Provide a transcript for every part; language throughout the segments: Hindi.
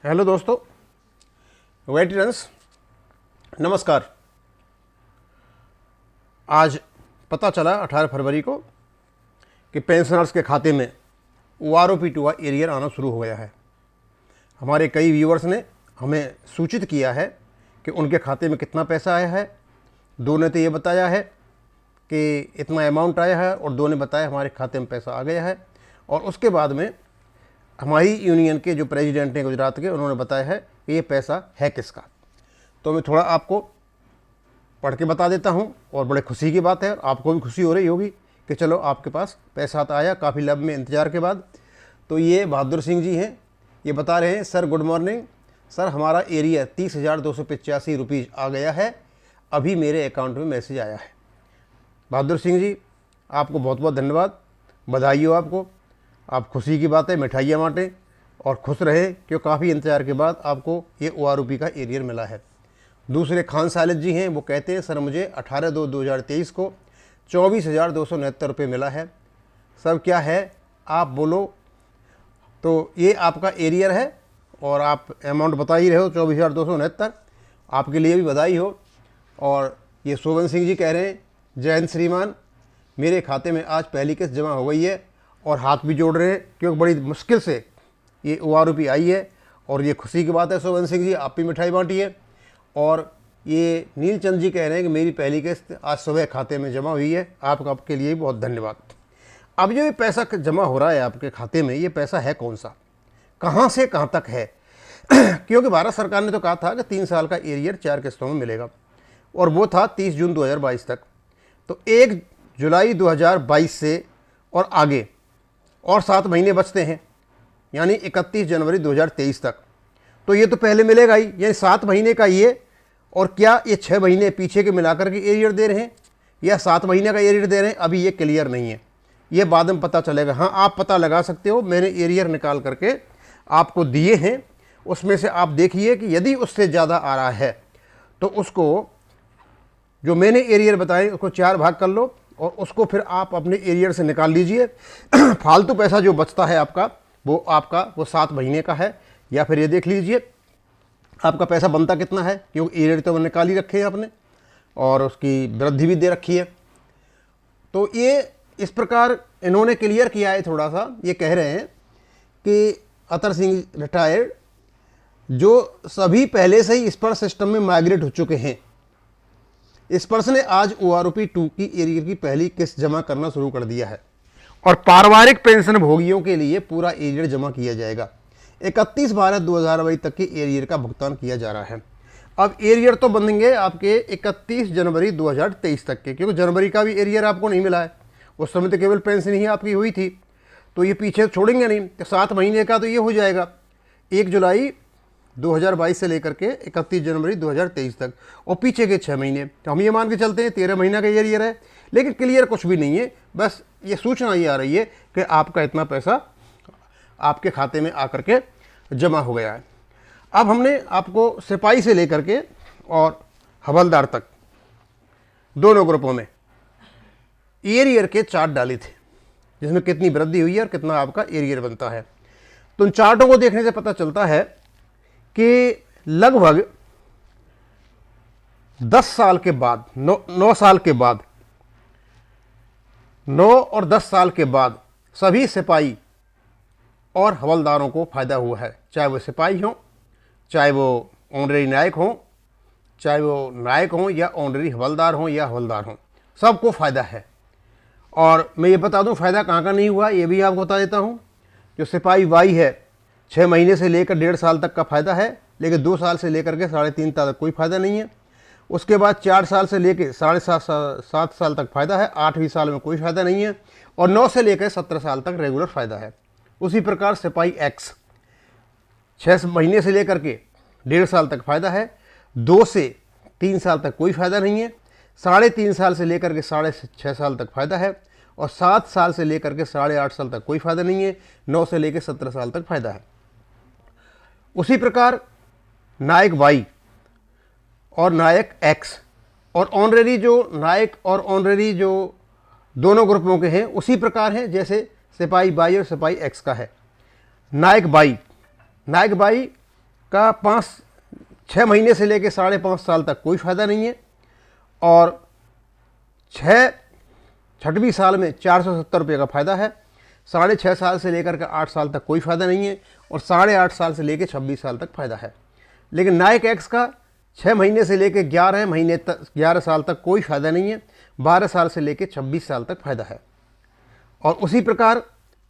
हेलो दोस्तों, वेटरन्स नमस्कार। आज पता चला 18 फरवरी को कि पेंशनर्स के खाते में OROP2 एरियर आना शुरू हो गया है। हमारे कई व्यूअर्स ने हमें सूचित किया है कि उनके खाते में कितना पैसा आया है। दो ने तो ये बताया है कि इतना अमाउंट आया है और दो ने बताया हमारे खाते में पैसा आ गया है। और उसके बाद में हमारी यूनियन के जो प्रेसिडेंट हैं गुजरात के, उन्होंने बताया है कि ये पैसा है किसका। तो मैं थोड़ा आपको पढ़ के बता देता हूँ और बड़े खुशी की बात है, और आपको भी खुशी हो रही होगी कि चलो आपके पास पैसा तो आया काफ़ी लंबे इंतज़ार के बाद। तो ये बहादुर सिंह जी हैं, ये बता रहे हैं, सर गुड मॉर्निंग सर, हमारा एरिया 30,285 रुपीज़ आ गया है, अभी मेरे अकाउंट में मैसेज आया है। बहादुर सिंह जी आपको बहुत बहुत धन्यवाद, बधाई हो आपको। आप खुशी की बात है, मिठाइयाँ बाँटें और खुश रहे क्यों काफ़ी इंतज़ार के बाद आपको ये OROP का एरियर मिला है। दूसरे खान सालिद जी हैं, वो कहते हैं सर मुझे 18/2/2023 को 24,269 रुपये मिला है। सर क्या है आप बोलो। तो ये आपका एरियर है और आप अमाउंट बता ही रहे हो 24,269, आपके लिए भी बधाई हो। और ये शोभन सिंह जी कह रहे हैं जय हिंद श्रीमान, मेरे खाते में आज पहली किस्त जमा हो गई है, और हाथ भी जोड़ रहे हैं क्योंकि बड़ी मुश्किल से ये OROP आई है और ये खुशी की बात है। शोभन सिंह जी आप भी मिठाई बांटिए। और ये नीलचंद जी कह रहे हैं कि मेरी पहली किस्त आज सुबह खाते में जमा हुई है, आपके लिए बहुत धन्यवाद। अब जो ये पैसा जमा हो रहा है आपके खाते में, ये पैसा है कौन सा, कहाँ से कहाँ तक है क्योंकि भारत सरकार ने तो कहा था कि 3 साल का एरियर 4 किस्तों में मिलेगा, और वो था 30 जून 2022 तक। तो 1 जुलाई 2022 से और आगे और 7 महीने बचते हैं, यानी 31 जनवरी 2023 तक। तो ये तो पहले मिलेगा ही, यानी 7 महीने का ये। और क्या ये 6 महीने पीछे के मिलाकर के एरियर दे रहे हैं या 7 महीने का एरियर दे रहे हैं, अभी ये क्लियर नहीं है, ये बाद में पता चलेगा। हाँ, आप पता लगा सकते हो, मैंने एरियर निकाल करके आपको दिए हैं, उसमें से आप देखिए कि यदि उससे ज़्यादा आ रहा है तो उसको, जो मैंने एरियर बताए उसको 4 भाग कर लो और उसको फिर आप अपने एरियर से निकाल लीजिए। फालतू पैसा जो बचता है आपका वो 7 महीने का है। या फिर ये देख लीजिए आपका पैसा बनता कितना है, क्योंकि एरियर तो निकाल ही रखे हैं आपने और उसकी वृद्धि भी दे रखी है। तो ये इस प्रकार इन्होंने क्लियर किया है थोड़ा सा। ये कह रहे हैं कि अतर सिंह रिटायर्ड, जो सभी पहले से ही स्पर्श सिस्टम में माइग्रेट हो चुके हैं, स्पर्श ने आज OROP2 की एरियर की पहली किस्त जमा करना शुरू कर दिया है और पारिवारिक पेंशन भोगियों के लिए पूरा एरियर जमा किया जाएगा। 31/12/2022 तक की एरियर का भुगतान किया जा रहा है। अब एरियर तो बनेंगे आपके 31 जनवरी 2023 तक के, क्योंकि जनवरी का भी एरियर आपको नहीं मिला है, उस समय तो केवल पेंशन ही आपकी हुई थी, तो ये पीछे छोड़ेंगे नहीं। तो 7 महीने का तो ये हो जाएगा 1 जुलाई 2022 से लेकर के 31 जनवरी 2023 तक, और पीछे के 6 महीने तो हम ये मान के चलते हैं 13 महीना का एरियर है। लेकिन क्लियर कुछ भी नहीं है, बस ये सूचना ये आ रही है कि आपका इतना पैसा आपके खाते में आकर के जमा हो गया है। अब हमने आपको सिपाही से लेकर के और हवलदार तक दोनों ग्रुपों में एरियर के चार्ट डाले थे, जिसमें कितनी वृद्धि हुई है और कितना आपका एरियर बनता है। तो उन चार्टों को देखने से पता चलता है कि लगभग 10 साल के बाद, 9 साल के बाद, 9 और 10 साल के बाद सभी सिपाही और हवलदारों को फायदा हुआ है, चाहे वो सिपाही हों, चाहे वो ऑनरेरी नायक हों, चाहे वो नायक हों या ऑनरेरी हवलदार हों या हवलदार हों, सबको फ़ायदा है। और मैं ये बता दूं फ़ायदा कहाँ का नहीं हुआ, ये भी आपको बता देता हूँ। जो सिपाही वाई है 6 महीने से लेकर 1.5 साल तक का फ़ायदा है, लेकिन 2 साल से लेकर के 3.5 साल तक कोई फ़ायदा नहीं है। उसके बाद 4 साल से लेकर 7.5 साल तक फ़ायदा है, 8वीं साल में कोई फ़ायदा नहीं है, और 9 से लेकर 17 साल तक रेगुलर फ़ायदा है। उसी प्रकार सिपाही एक्स 6 महीने से लेकर के 1.5 साल तक फ़ायदा है, 2 से 3 साल तक कोई फ़ायदा नहीं है, 3.5 साल से लेकर के 6.5 साल तक फ़ायदा है, और 7 साल से लेकर के 8.5 साल तक कोई फ़ायदा नहीं है, 9 से लेकर 17 साल तक फ़ायदा है। उसी प्रकार नायक वाई और नायक एक्स और ऑनरेरी, जो नायक और ऑनरेरी जो दोनों ग्रुपों के हैं उसी प्रकार हैं जैसे सिपाही वाई और सिपाही एक्स का है। नायक बाई का 6 महीने से लेकर 5.5 साल तक कोई फ़ायदा नहीं है, और 6वीं साल में 470 रुपये का फ़ायदा है। 6.5 साल से लेकर के 8 साल तक कोई फ़ायदा नहीं है, और 8.5 साल से लेकर 26 साल तक फ़ायदा है। लेकिन नायक एक्स का 6 महीने से लेकर 11 महीने तक 11 साल तक कोई फ़ायदा नहीं है, 12 साल से लेकर 26 साल तक फ़ायदा है। और उसी प्रकार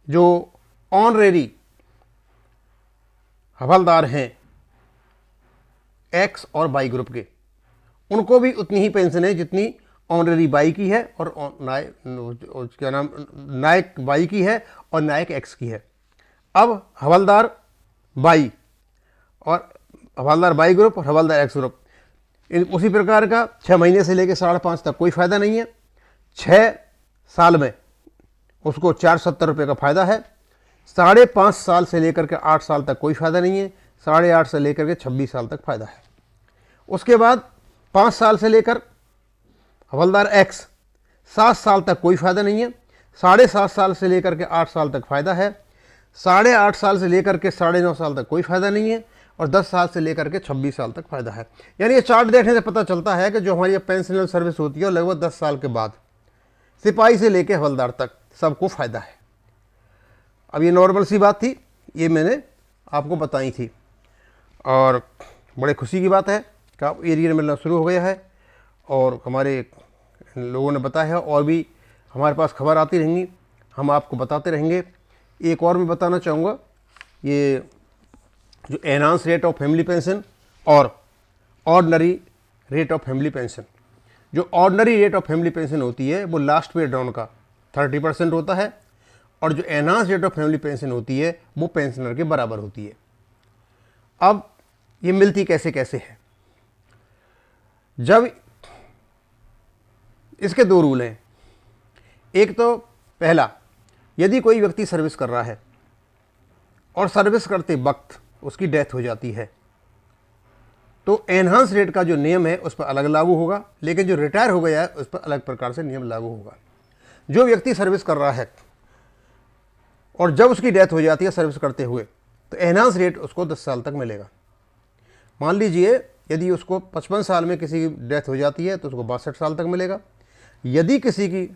जो ऑनरेरी हवलदार हैं एक्स और वाई ग्रुप के, उनको भी उतनी ही पेंशन है जितनी ऑनरेरी वाई की है, और नायक वाई की है और नायक एक्स की है। अब हवलदार वाई और हवलदार वाई ग्रुप और हवलदार एक्स ग्रुप, उसी प्रकार का 6 महीने से लेकर 5.5 तक कोई फ़ायदा नहीं है, 6 साल में उसको 470 रुपये का फ़ायदा है, 5.5 साल से लेकर के 8 साल तक कोई फ़ायदा नहीं है, 8.5 से लेकर के 26 साल तक फ़ायदा है। उसके बाद 5 साल से लेकर हवलदार एक्स 7 साल तक कोई फ़ायदा नहीं है, 7.5 साल से लेकर के 8 साल तक फ़ायदा है, 8.5 साल से लेकर के 9.5 साल तक कोई फ़ायदा नहीं है, और 10 साल से लेकर के 26 साल तक फ़ायदा है। यानी ये चार्ट देखने से पता चलता है कि जो हमारी पेंशनल सर्विस होती है लगभग 10 साल के बाद सिपाही से लेकर हवलदार तक सबको फ़ायदा है। अब ये नॉर्मल सी बात थी, ये मैंने आपको बताई थी, और बड़े खुशी की बात है कि अब एरियर मिलना शुरू हो गया है, और हमारे लोगों ने बताया है, और भी हमारे पास खबर आती रहेंगी, हम आपको बताते रहेंगे। एक और मैं बताना चाहूँगा, ये जो enhance rate of family pension और ordinary rate of family pension, जो ordinary rate of family pension होती है वो लास्ट पे डाउन का 30% होता है, और जो enhance rate of family pension होती है वो पेंशनर के बराबर होती है। अब ये मिलती कैसे कैसे है? जब इसके 2 रूल हैं। एक तो पहला, यदि कोई व्यक्ति सर्विस कर रहा है और सर्विस करते वक्त उसकी डेथ हो जाती है, तो एनहांस रेट का जो नियम है उस पर अलग लागू होगा, लेकिन जो रिटायर हो गया है उस पर अलग प्रकार से नियम लागू होगा। जो व्यक्ति सर्विस कर रहा है और जब उसकी डेथ हो जाती है सर्विस करते हुए, तो एनहांस रेट उसको 10 साल तक मिलेगा। मान लीजिए यदि उसको 55 साल में किसी की डेथ हो जाती है तो उसको 62 साल तक मिलेगा। यदि किसी की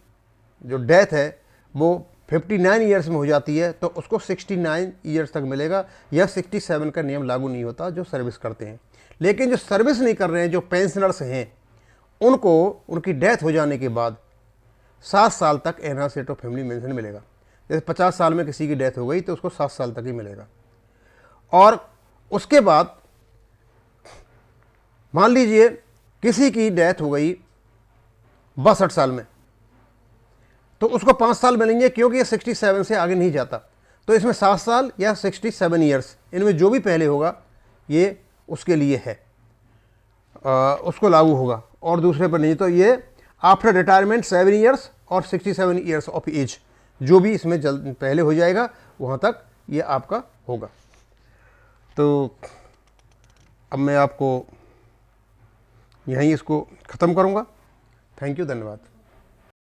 जो डेथ है वो 59 ईयर्स में हो जाती है तो उसको 69 ईयर्स तक मिलेगा। यह 67 का नियम लागू नहीं होता जो सर्विस करते हैं। लेकिन जो सर्विस नहीं कर रहे हैं, जो पेंशनर्स हैं, उनको उनकी डेथ हो जाने के बाद 7 साल तक enhance rate of family pension मिलेगा। जैसे 50 साल में किसी की डेथ हो गई तो उसको 7 साल तक ही मिलेगा। और उसके बाद मान लीजिए किसी की डेथ हो गई 62 साल में, तो उसको 5 साल मिलेंगे, क्योंकि ये 67 से आगे नहीं जाता। तो इसमें 7 साल या 67 ईयर्स, इनमें जो भी पहले होगा ये उसके लिए है, उसको लागू होगा, और दूसरे पर नहीं। तो ये आफ्टर रिटायरमेंट 7 ईयर्स और 67 ईयर्स ऑफ एज, जो भी इसमें जल्द पहले हो जाएगा वहाँ तक ये आपका होगा। तो अब मैं आपको यहीं इसको ख़त्म करूँगा। थैंक यू, धन्यवाद।